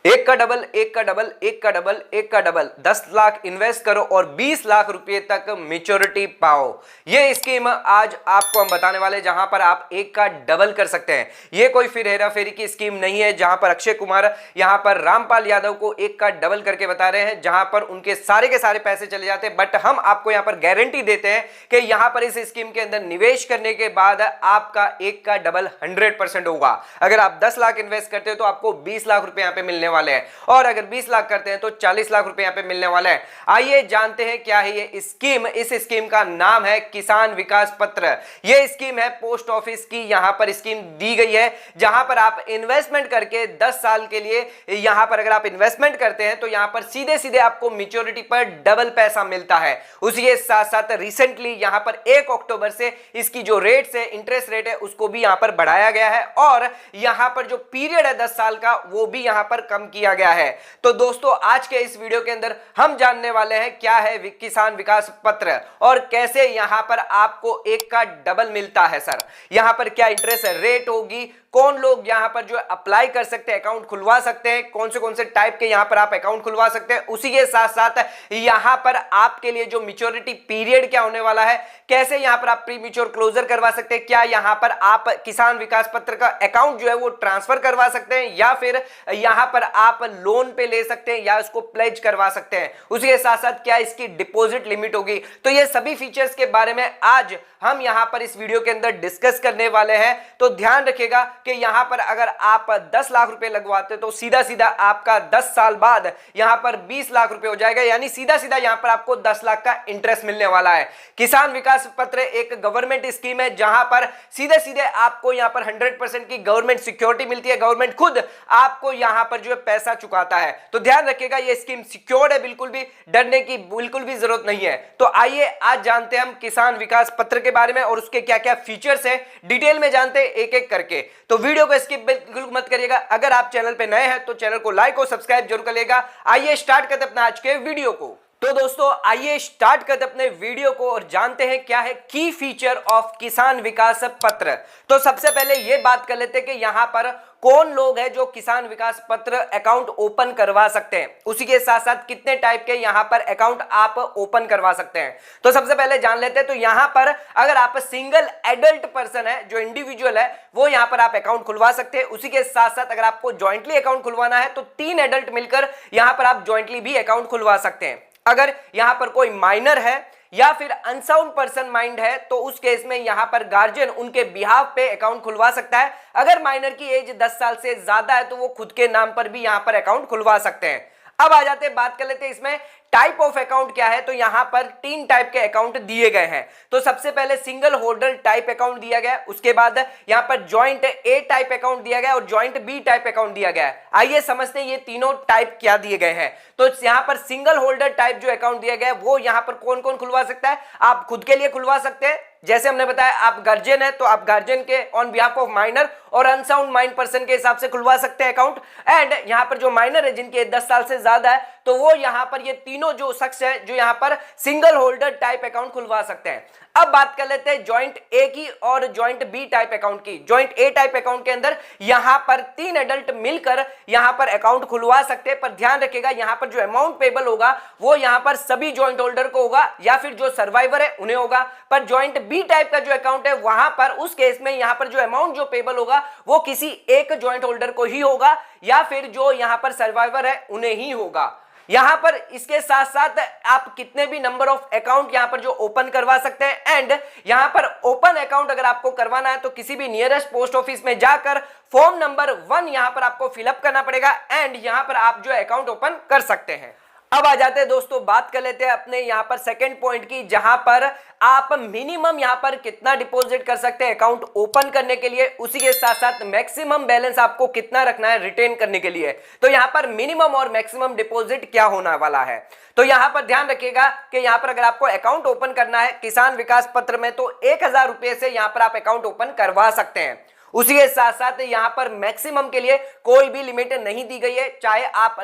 एक का डबल, एक का डबल, एक का डबल, एक का डबल, 10 लाख इन्वेस्ट करो और 20 लाख रुपए तक मेच्योरिटी पाओ। ये स्कीम आज आपको हम बताने वाले, जहां पर आप एक का डबल कर सकते हैं। ये कोई फिर हेरा फेरी की स्कीम नहीं है, जहां पर अक्षय कुमार यहां पर रामपाल यादव को एक का डबल करके बता रहे हैं, जहां पर उनके सारे के सारे पैसे चले जाते हैं। बट हम आपको यहां पर गारंटी देते हैं कि यहां पर इस स्कीम के अंदर निवेश करने के बाद आपका एक का डबल 100% होगा। अगर आप 10 लाख इन्वेस्ट करते हो तो आपको 20 लाख रुपए यहां पे मिलने वाले हैं, और अगर 20 लाख करते हैं तो 40 लाख रुपए यहां पे मिलने वाले हैं। आइए जानते हैं क्या है ये स्कीम। इस स्कीम का नाम है किसान विकास पत्र। ये स्कीम है पोस्ट ऑफिस की, यहां पर स्कीम दी गई है, जहां पर आप इन्वेस्टमेंट करके 10 साल के लिए, यहां पर अगर आप इन्वेस्टमेंट करते हैं तो यहां पर सीधे सीधे आपको मैच्योरिटी पर डबल पैसा मिलता है। उसी के साथ साथ रिसेंटली यहां पर 1 अक्टूबर से इसकी जो रेट है, इंटरेस्ट रेट है, उसको भी यहां पर बढ़ाया गया है, और यहां पर जो पीरियड है 10 साल का, वो भी यहां पर कम किया गया है। तो दोस्तों आज के इस वीडियो के अंदर हम जानने वाले हैं क्या है किसान विकास पत्र और कैसे यहां पर आपको एक का डबल मिलता है। सर यहां पर क्या इंटरेस्ट रेट होगी, कौन लोग यहां पर जो अप्लाई कर सकते हैं, अकाउंट खुलवा सकते हैं, कौन से टाइप के यहां पर आप अकाउंट खुलवा सकते हैं, उसी के साथ साथ यहां पर आपके लिए जो मैच्योरिटी पीरियड क्या होने वाला है, कैसे यहां पर आप प्री मैच्योर क्लोजर करवा सकते हैं, क्या यहां पर आप किसान विकास पत्र का अकाउंट जो है वो ट्रांसफर करवा सकते हैं, या फिर यहां पर आप लोन पे ले सकते हैं या उसको प्लेज करवा सकते हैं, उसी के साथ साथ क्या इसकी डिपॉजिट लिमिट होगी। तो ये सभी फीचर्स के बारे में आज हम यहां पर इस वीडियो के अंदर डिस्कस करने वाले हैं। तो ध्यान रखिएगा कि यहां पर अगर आप 10 लाख रुपए लगवाते तो सीधा सीधा आपका 10 साल बाद यहां पर 20 लाख रुपए हो जाएगा, यानी सीधा सीधा यहां पर आपको 10 लाख का इंटरेस्ट मिलने वाला है। किसान विकास पत्र एक गवर्नमेंट स्कीम है, जहां पर सीधे सीधे आपको यहां पर 100% की गवर्नमेंट सिक्योरिटी मिलती है, गवर्नमेंट खुद आपको यहां पर जो है पैसा चुकाता है। तो ध्यान रखिएगा ये स्कीम सिक्योर्ड है, बिल्कुल भी डरने की बिल्कुल भी जरूरत नहीं है। तो आइए आज जानते हैं हम किसान विकास पत्र के बारे में और उसके क्या क्या फीचर्स हैं, डिटेल में जानते हैं एक एक करके। तो वीडियो को स्किप बिल्कुल मत करिएगा। अगर आप चैनल पे नए हैं तो चैनल को लाइक और सब्सक्राइब जरूर करिएगा। आइए स्टार्ट करते हैं अपना आज के वीडियो को। तो दोस्तों आइए स्टार्ट करते अपने वीडियो को और जानते हैं क्या है की फीचर ऑफ किसान विकास पत्र। तो सबसे पहले ये बात कर लेते हैं कि यहां पर कौन लोग हैं जो किसान विकास पत्र अकाउंट ओपन करवा सकते हैं, उसी के साथ साथ कितने टाइप के यहां पर अकाउंट आप ओपन करवा सकते हैं। तो सबसे पहले जान लेते हैं। तो यहां पर अगर आप सिंगल एडल्ट पर्सन है, जो इंडिविजुअल है, वो यहां पर आप अकाउंट खुलवा सकते हैं। उसी के साथ साथ अगर आपको ज्वाइंटली अकाउंट खुलवाना है तो 3 एडल्ट मिलकर यहां पर आप ज्वाइंटली भी अकाउंट खुलवा सकते हैं। अगर यहां पर कोई माइनर है या फिर अनसाउंड पर्सन माइंड है तो उस केस में यहां पर गार्जियन उनके बिहाफ पे अकाउंट खुलवा सकता है। अगर माइनर की एज 10 साल से ज्यादा है तो वो खुद के नाम पर भी यहां पर अकाउंट खुलवा सकते हैं। अब आ जाते हैं, बात कर लेते हैं इसमें टाइप ऑफ अकाउंट क्या है। तो यहां पर 3 टाइप के अकाउंट दिए गए हैं। तो सबसे पहले सिंगल होल्डर टाइप अकाउंट दिया गया, उसके बाद यहां पर जॉइंट ए टाइप अकाउंट दिया गया और जॉइंट बी टाइप अकाउंट दिया गया है। आइए समझते हैं ये तीनों टाइप क्या दिए गए हैं। तो यहां पर सिंगल होल्डर टाइप जो अकाउंट दिया गया है वो यहां पर कौन कौन खुलवा सकता है, आप खुद के लिए खुलवा सकते हैं, जैसे हमने बताया आप गार्जियन है तो आप गार्जियन के ऑन बिहाफ ऑफ माइनर और अनसाउंड माइंड पर्सन के हिसाब से खुलवा सकते हैं अकाउंट। एंड यहां पर जो माइनर है जिनके 10 साल से ज्यादा है तो वो यहां पर ये तीनों जो शख्स है जो यहां पर सिंगल होल्डर टाइप अकाउंट खुलवा सकते हैं। अब बात कर लेते हैं ज्वाइंट ए की और ज्वाइंट बी टाइप अकाउंट की। ज्वाइंट ए टाइप अकाउंट के अंदर यहां पर 3 एडल्ट मिलकर यहां पर अकाउंट खुलवा सकते हैं, पर ध्यान रखिएगा यहां पर जो अमाउंट पेबल होगा वो यहां पर सभी ज्वाइंट होल्डर को होगा या फिर जो सर्वाइवर है उन्हें होगा। पर ज्वाइंट बी टाइप का जो अकाउंट है वहां पर उस केस में यहां पर जो अमाउंट जो पेबल होगा वो किसी एक ज्वाइंट होल्डर को ही होगा या फिर जो यहां पर सर्वाइवर है उन्हें ही होगा। यहां पर इसके साथ साथ आप कितने भी नंबर ऑफ अकाउंट यहां पर जो ओपन करवा सकते हैं। एंड यहां पर ओपन अकाउंट अगर आपको करवाना है तो किसी भी नियरेस्ट पोस्ट ऑफिस में जाकर फॉर्म नंबर 1 यहां पर आपको फिलअप करना पड़ेगा एंड यहां पर आप जो अकाउंट ओपन कर सकते हैं। अब आ जाते हैं दोस्तों, बात कर लेते हैं अपने यहां पर सेकंड पॉइंट की, जहां पर आप मिनिमम यहां पर कितना डिपॉजिट कर सकते हैं अकाउंट ओपन करने के लिए, उसी के साथ साथ मैक्सिमम बैलेंस आपको कितना रखना है रिटेन करने के लिए। तो यहां पर मिनिमम और मैक्सिमम डिपॉजिट क्या होने वाला है। तो यहां पर ध्यान रखिएगा कि यहां पर अगर आपको अकाउंट ओपन करना है किसान विकास पत्र में तो 1000 रुपए से यहां पर आप अकाउंट ओपन करवा सकते हैं। उसी के साथ साथ यहां पर मैक्सिमम के लिए कोई भी लिमिट नहीं दी गई है, चाहे आप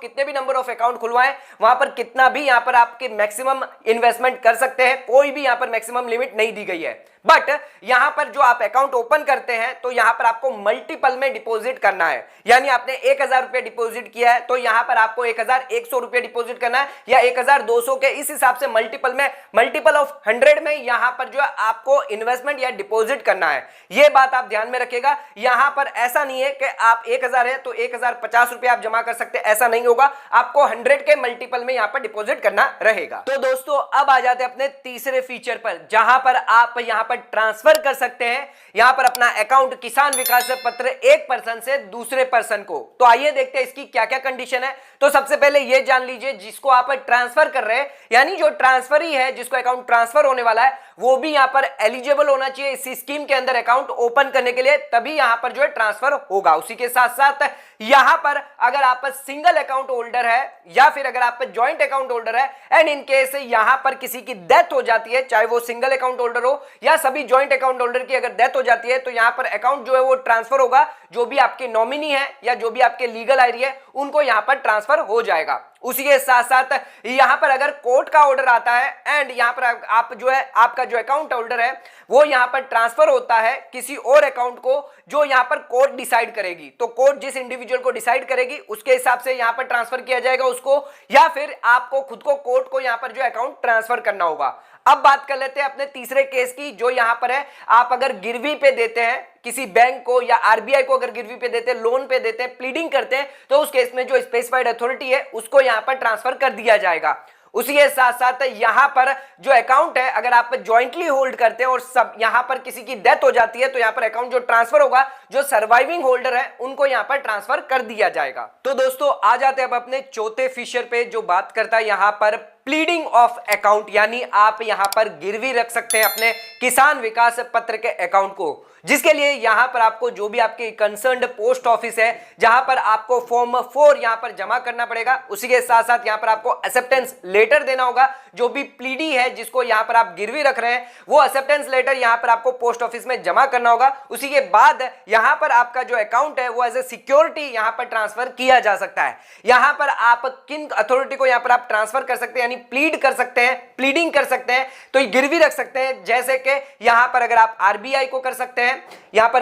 कितने भी नंबर ऑफ अकाउंट खुलवाएं वहां पर कितना भी यहां पर आपके मैक्सिमम इन्वेस्टमेंट कर सकते हैं, कोई भी यहां पर मैक्सिमम लिमिट नहीं दी गई है। बट यहां पर जो आप अकाउंट ओपन करते हैं तो यहां पर आपको मल्टीपल में डिपॉजिट करना है, यानी आपने 1000 रुपए डिपॉजिट किया है तो यहां पर आपको 1100 रुपए डिपॉजिट करना है या 1200 के, इस हिसाब से मल्टीपल में, मल्टीपल ऑफ 100 में यहां पर जो है आपको इन्वेस्टमेंट या डिपॉजिट करना है। यह बात आप ध्यान में रखिएगा। यहां पर ऐसा नहीं है कि आप 1000 है तो 1050 रुपए आप जमा कर सकते हैं, ऐसा नहीं होगा, आपको 100 के मल्टीपल में यहां पर डिपॉजिट करना रहेगा। तो दोस्तों अब आ जाते हैं अपने तीसरे फीचर पर, जहां पर आप यहां पर ट्रांसफर कर सकते हैं यहां पर अपना अकाउंट किसान विकास पत्र एक पर्सन से दूसरे पर्सन को। तो आइए देखते हैं इसकी क्या क्या कंडीशन है। तो सबसे पहले यह जान लीजिए, जिसको आप ट्रांसफर कर रहे हैं, यानी जो ट्रांसफर ही है, जिसको अकाउंट ट्रांसफर होने वाला है, वो भी यहां पर एलिजिबल होना चाहिए इस स्कीम के अंदर अकाउंट ओपन करने के लिए, तभी यहां पर जो है ट्रांसफर होगा। उसी के साथ साथ यहां पर अगर आप सिंगल अकाउंट होल्डर है या फिर अगर आप ज्वाइंट अकाउंट होल्डर है एंड इन केस यहां पर किसी की डेथ हो जाती है, चाहे वो सिंगल अकाउंट होल्डर हो या सभी ज्वाइंट अकाउंट होल्डर की अगर डेथ हो जाती है, तो यहां पर अकाउंट जो है वो ट्रांसफर होगा, जो भी आपके नॉमिनी है या जो भी आपके लीगल आईडी है उनको यहां पर ट्रांसफर हो जाएगा। उसी के साथ साथ यहां पर अगर कोर्ट का ऑर्डर आता है एंड यहां पर आप जो है आपका जो अकाउंट होल्डर है वो यहां पर ट्रांसफर होता है किसी और अकाउंट को, जो यहां पर कोर्ट डिसाइड करेगी, तो कोर्ट जिस इंडिविजुअल को डिसाइड करेगी उसके हिसाब से यहां पर ट्रांसफर किया जाएगा उसको, या फिर आपको खुद को कोर्ट को यहां पर जो अकाउंट ट्रांसफर करना होगा। अब बात कर लेते हैं अपने तीसरे केस की, जो यहां पर है, आप अगर गिरवी पे देते हैं किसी बैंक को या आरबीआई को, अगर गिरवी पे देते हैं, लोन पे देते हैं, प्लीडिंग करते हैं, तो उस केस में जो स्पेसिफाइड अथॉरिटी है उसको यहां पर ट्रांसफर कर दिया जाएगा। उसी के साथ साथ यहां पर जो अकाउंट है अगर आप ज्वाइंटली होल्ड करते हैं और सब यहां पर किसी की डेथ हो जाती है, तो यहां पर अकाउंट जो ट्रांसफर होगा, जो सर्वाइविंग होल्डर है उनको यहां पर ट्रांसफर कर दिया जाएगा। तो दोस्तों आ जाते हैं अब अपने चौथे फीचर पे, जो बात करता है यहां पर प्लीडिंग ऑफ अकाउंट, यानी आप यहां पर गिरवी रख सकते हैं अपने किसान विकास पत्र के अकाउंट को, जिसके लिए यहां पर आपको जो भी आपके कंसर्न्ड पोस्ट ऑफिस है जहां पर आपको फॉर्म 4 यहां पर जमा करना पड़ेगा। उसी के साथ साथ यहां पर आपको एक्सेप्टेंस लेटर देना होगा, जो भी प्लीडी है जिसको यहां पर आप गिरवी रख रहे हैं वो एक्सेप्टेंस लेटर यहां पर आपको पोस्ट ऑफिस में जमा करना होगा। उसी के बाद यहां पर आपका जो अकाउंट है वो एज ए सिक्योरिटी यहां पर ट्रांसफर किया जा सकता है। यहां पर आप किन अथॉरिटी को यहां पर आप ट्रांसफर कर सकते हैं, यानी प्लीड कर सकते हैं, प्लीडिंग कर सकते हैं, तो ये गिरवी रख सकते हैं, जैसे कि यहां पर अगर आप आरबीआई को कर सकते हैं, यहां पर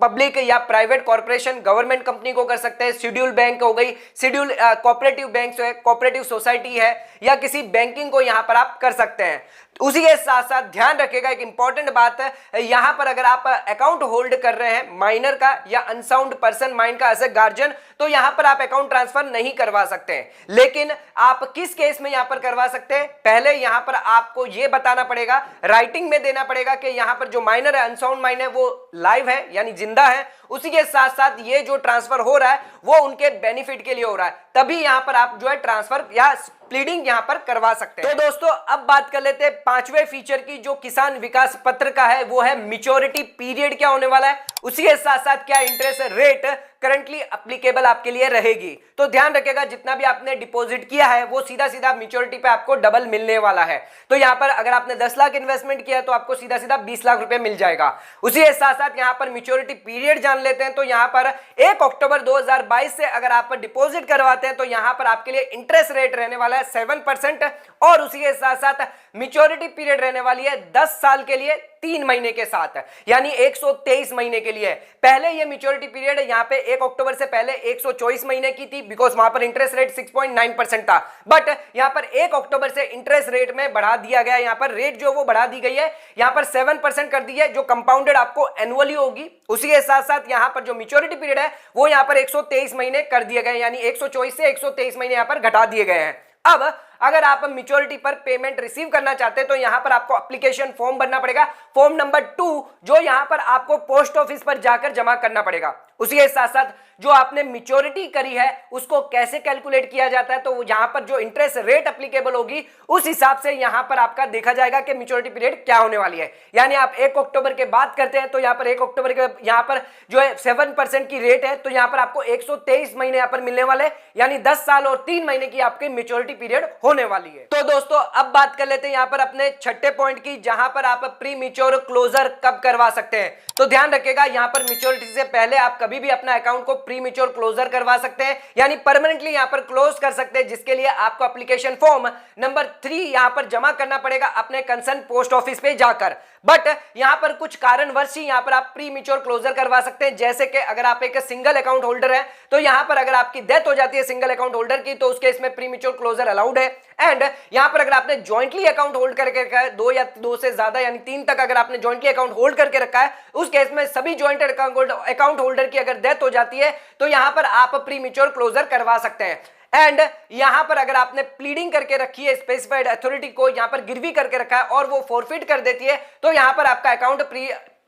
पब्लिक या प्राइवेट कॉर्पोरेशन, गवर्नमेंट कंपनी को कर सकते हैं, शेड्यूल बैंक हो गई, शेड्यूल कोऑपरेटिव बैंक है, कोऑपरेटिव सोसाइटी है, या किसी बैंकिंग को यहां पर आप कर सकते हैं। उसी के साथ साथ ध्यान रखिएगा एक इंपॉर्टेंट बात है, यहां पर अगर आप अकाउंट होल्ड कर रहे हैं माइनर का या अनसाउंड पर्सन माइंड का एज ए गार्जियन, तो यहां पर आप अकाउंट ट्रांसफर नहीं करवा सकते हैं। लेकिन आप किस केस में यहां पर करवा सकते हैं, पहले यहां पर आपको यह बताना पड़ेगा, राइटिंग में देना पड़ेगा कि यहां पर जो माइनर है, अनसाउंड माइंड है, वो लाइव है यानी जिंदा है। उसी के साथ साथ ये जो ट्रांसफर हो रहा है वो उनके बेनिफिट के लिए हो रहा है, तभी यहां पर आप जो है ट्रांसफर या प्लीडिंग यहां पर करवा सकते हैं। तो दोस्तों अब बात कर लेते हैं पांचवें फीचर की, जो किसान विकास पत्र का है, वो है मैच्योरिटी पीरियड क्या होने वाला है, उसी के साथ साथ क्या इंटरेस्ट रेट करंटली एप्लीकेबल आपके लिए रहेगी। तो ध्यान रखिएगा जितना भी आपने डिपॉजिट किया है वो सीधा सीधा मैच्योरिटी पे आपको डबल मिलने वाला है। तो यहां पर अगर आपने 10 लाख इन्वेस्टमेंट किया तो आपको सीधा सीधा 20 लाख रुपए मिल जाएगा। उसी के साथ साथ यहां पर मैच्योरिटी पीरियड जान लेते हैं। तो यहां पर 1 अक्टूबर 2022 से अगर आप डिपॉजिट करवाते हैं तो यहां पर आपके लिए इंटरेस्ट रेट रहने वाला है 7%, और उसी के साथ साथ मैच्योरिटी पीरियड रहने वाली है 10 साल के लिए 3 महीने के साथ, यानी 123 महीने के लिए। पहले ये मैच्योरिटी पीरियड यहां पे 1 अक्टूबर से पहले 124 महीने की थी, बिकॉज वहां पर इंटरेस्ट रेट 6.9% था, बट यहां पर 1 अक्टूबर से इंटरेस्ट रेट में बढ़ा दिया गया, यहां पर रेट जो वो बढ़ा दी गई है, यहां पर 7% कर दी है, जो कंपाउंडेड आपको एनुअली होगी। उसी के साथ साथ यहां पर जो मैच्योरिटी पीरियड है वो यहां पर 123 महीने कर दिए गए, यानी 124 से 123 महीने यहां पर घटा दिए गए हैं। अब अगर आप मैच्योरिटी पर पेमेंट रिसीव करना चाहते हैं तो यहां पर आपको एप्लीकेशन फॉर्म भरना पड़ेगा, फॉर्म नंबर 2, जो यहां पर आपको पोस्ट ऑफिस पर जाकर जमा करना पड़ेगा। उसी के साथ साथ जो आपने मैच्योरिटी करी है उसको कैसे कैलकुलेट किया जाता है, तो यहां पर जो इंटरेस्ट रेट एप्लीकेबल होगी उस हिसाब से यहां पर आपका देखा जाएगा कि मैच्योरिटी पीरियड क्या होने वाली है। यानी आप 1 अक्टूबर के बात करते हैं तो यहां पर 1 अक्टूबर के यहां पर जो है 7% की रेट है, तो यहां पर आपको 123 महीने यहां पर मिलने वाले, यानी 10 साल और 3 महीने की आपकी मैच्योरिटी पीरियड होने वाली है। तो दोस्तों अब बात कर लेते हैं यहां पर अपने छठे पॉइंट की, जहां पर आप प्री मैच्योर क्लोजर कब करवा सकते हैं। तो ध्यान रखिएगा यहां पर मैच्योरिटी से पहले आप कभी भी अपना अकाउंट को प्री मैच्योर क्लोजर करवा सकते हैं, यानी परमानेंटली यहां पर क्लोज कर सकते हैं, जिसके लिए आपको एप्लीकेशन फॉर्म नंबर 3 यहां पर जमा करना पड़ेगा अपने कंसर्न पोस्ट ऑफिस पे जाकर। बट यहां पर कुछ कारणवश ही यहां पर आप प्री मैच्योर क्लोजर करवा सकते हैं, जैसे कि अगर आप एक सिंगल अकाउंट होल्डर है तो यहां पर अगर आपकी डेथ हो जाती है सिंगल अकाउंट होल्डर की, तो उस केस में प्री मैच्योर क्लोजर अलाउड है। एंड यहां पर अगर आपने जॉइंटली अकाउंट होल्ड करके रखा है, 2 या 2 से ज्यादा यानी 3 तक अगर आपने जॉइंटली अकाउंट होल्ड करके रखा है, उस केस में सभी जॉइंट अकाउंट होल्डर की अगर डेथ हो जाती है तो यहां पर आप प्री मैच्योर क्लोजर करवा सकते हैं। एंड यहां पर अगर आपने प्लीडिंग करके रखी है स्पेसिफाइड अथॉरिटी को, यहां पर गिरवी करके रखा है और वो फॉरफिट कर देती है, तो यहां पर आपका अकाउंट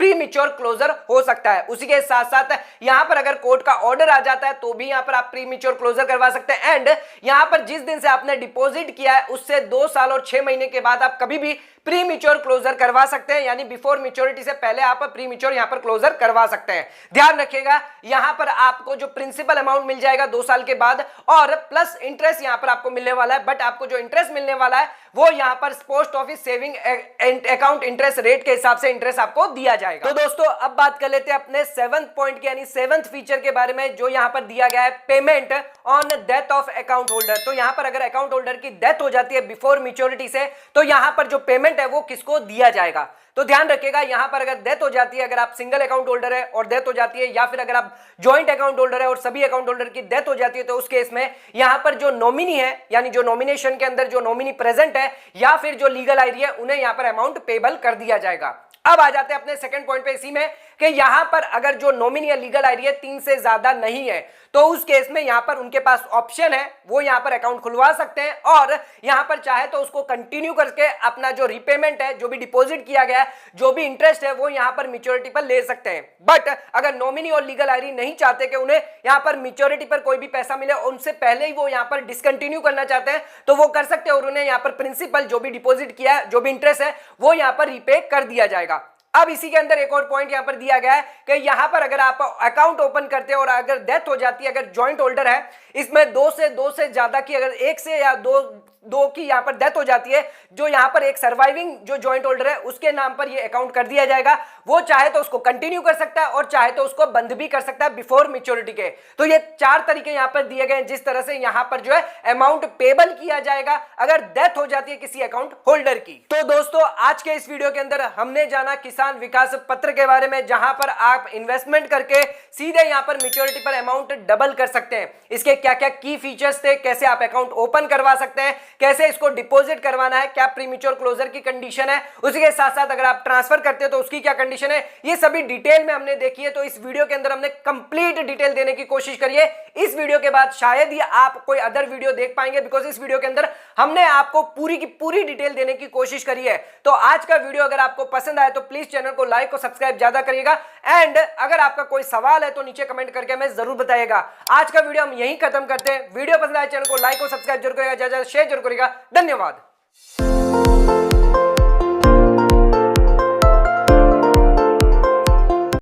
प्री मैच्योर क्लोजर हो सकता है। उसी के साथ साथ यहां पर अगर कोर्ट का ऑर्डर आ जाता है तो भी यहां पर आप प्री मैच्योर क्लोजर करवा सकते हैं। एंड यहां पर जिस दिन से आपने डिपॉजिट किया है उससे 2 साल और 6 महीने के बाद आप कभी भी प्री मैच्योर क्लोजर करवा सकते हैं, यानी बिफोर मैच्योरिटी से पहले आप प्री मैच्योर यहां पर क्लोजर करवा सकते हैं। ध्यान रखिएगा यहां पर आपको जो प्रिंसिपल अमाउंट मिल जाएगा 2 साल के बाद और प्लस इंटरेस्ट यहां पर आपको मिलने वाला है। बट आपको जो इंटरेस्ट मिलने वाला है वो यहां पर post office saving account interest rate के हिसाब से इंटरेस्ट आपको दिया जाएगा। तो दोस्तों अब बात कर लेते हैं अपने 7th पॉइंट के यानी 7th फीचर के बारे में, जो यहां पर दिया गया है payment on death of account holder. तो यहां पर अगर अकाउंट होल्डर की डेथ हो जाती है बिफोर मैच्योरिटी से, तो यहां पर जो पेमेंट है वो किसको दिया जाएगा। तो ध्यान रखिएगा यहां पर अगर डेथ हो जाती है, अगर आप सिंगल अकाउंट होल्डर है और डेथ हो जाती है, या फिर अगर आप जॉइंट अकाउंट होल्डर है और सभी अकाउंट होल्डर की डेथ हो जाती है, तो उस केस में यहां पर जो नॉमिनी है यानी जो नॉमिनेशन के अंदर जो नॉमिनी प्रेजेंट है या फिर जो लीगल आईडी है, उन्हें यहां पर अमाउंट पेबल कर दिया जाएगा। अब आ जाते हैं अपने सेकंड पॉइंट पे इसी में कि यहां पर अगर जो नॉमिनी या लीगल आईडी है 3 से ज्यादा नहीं है, तो उस केस में यहां पर उनके पास ऑप्शन है, वो यहां पर अकाउंट खुलवा सकते हैं और यहां पर चाहे तो उसको कंटिन्यू करके अपना जो रिपेमेंट है, जो भी डिपॉजिट किया गया है, जो भी इंटरेस्ट है, वो यहां पर मैच्योरिटी पर ले सकते हैं। बट अगर नॉमिनी और लीगल आईडी नहीं चाहते कि उन्हें यहां पर मैच्योरिटी पर कोई भी पैसा मिले, उनसे पहले ही वो यहां पर डिसकंटिन्यू करना चाहते हैं, तो वो कर सकते हैं और उन्हें यहां पर प्रिंसिपल जो भी डिपॉजिट किया है, जो भी इंटरेस्ट है, वो यहां पर रीपे कर दिया जाएगा। अब इसी के अंदर एक और पॉइंट यहां पर दिया गया है कि यहां पर अगर आप अकाउंट ओपन करते हैं और अगर डेथ हो जाती है, अगर जॉइंट होल्डर है, इसमें 2 से ज्यादा की अगर 1 से या 2 की यहां पर डेथ हो जाती है, जो यहां पर एक सर्वाइविंग जो जॉइंट होल्डर है उसके नाम पर ये अकाउंट कर दिया जाएगा। वो चाहे तो उसको कंटिन्यू कर सकता है और चाहे तो उसको बंद भी कर सकता है बिफोर मैच्योरिटी के। तो ये 4 तरीके यहां पर दिए गए हैं जिस तरह से यहां पर जो है अमाउंट पेबल किया जाएगा अगर डेथ हो जाती है किसी अकाउंट होल्डर की। तो दोस्तों आज के इस वीडियो के अंदर हमने जाना किसान विकास पत्र के बारे में, जहां पर आप इन्वेस्टमेंट करके सीधे यहां पर मैच्योरिटी पर अमाउंट डबल कर सकते हैं। इसके क्या क्या की फीचर्स थे, कैसे आप अकाउंट ओपन करवा सकते हैं, कैसे इसको डिपॉजिट करवाना है, क्या प्री मैच्योर क्लोजर की कंडीशन है, उसी के साथ साथ अगर आप ट्रांसफर करते हैं तो उसकी क्या कंडीशन है, ये सभी डिटेल में हमने देखी है। तो इस वीडियो के अंदर हमने कंप्लीट डिटेल देने की कोशिश करी है। इस वीडियो के बाद शायद ही आप कोई अदर वीडियो देख पाएंगे, बिकॉज इस वीडियो के अंदर हमने आपको पूरी की पूरी डिटेल देने की कोशिश करी है। तो आज का वीडियो अगर आपको पसंद आए तो प्लीज चैनल को लाइक और सब्सक्राइब ज्यादा करिएगा। एंड अगर आपका कोई सवाल है तो नीचे कमेंट करके हमें जरूर बताइएगा। आज का वीडियो हम यहीं खत्म करते हैं। वीडियो पसंद आए चैनल को लाइक और सब्सक्राइब जरूर करिएगा, ज्यादा शेयर जरूर करिएगा। धन्यवाद।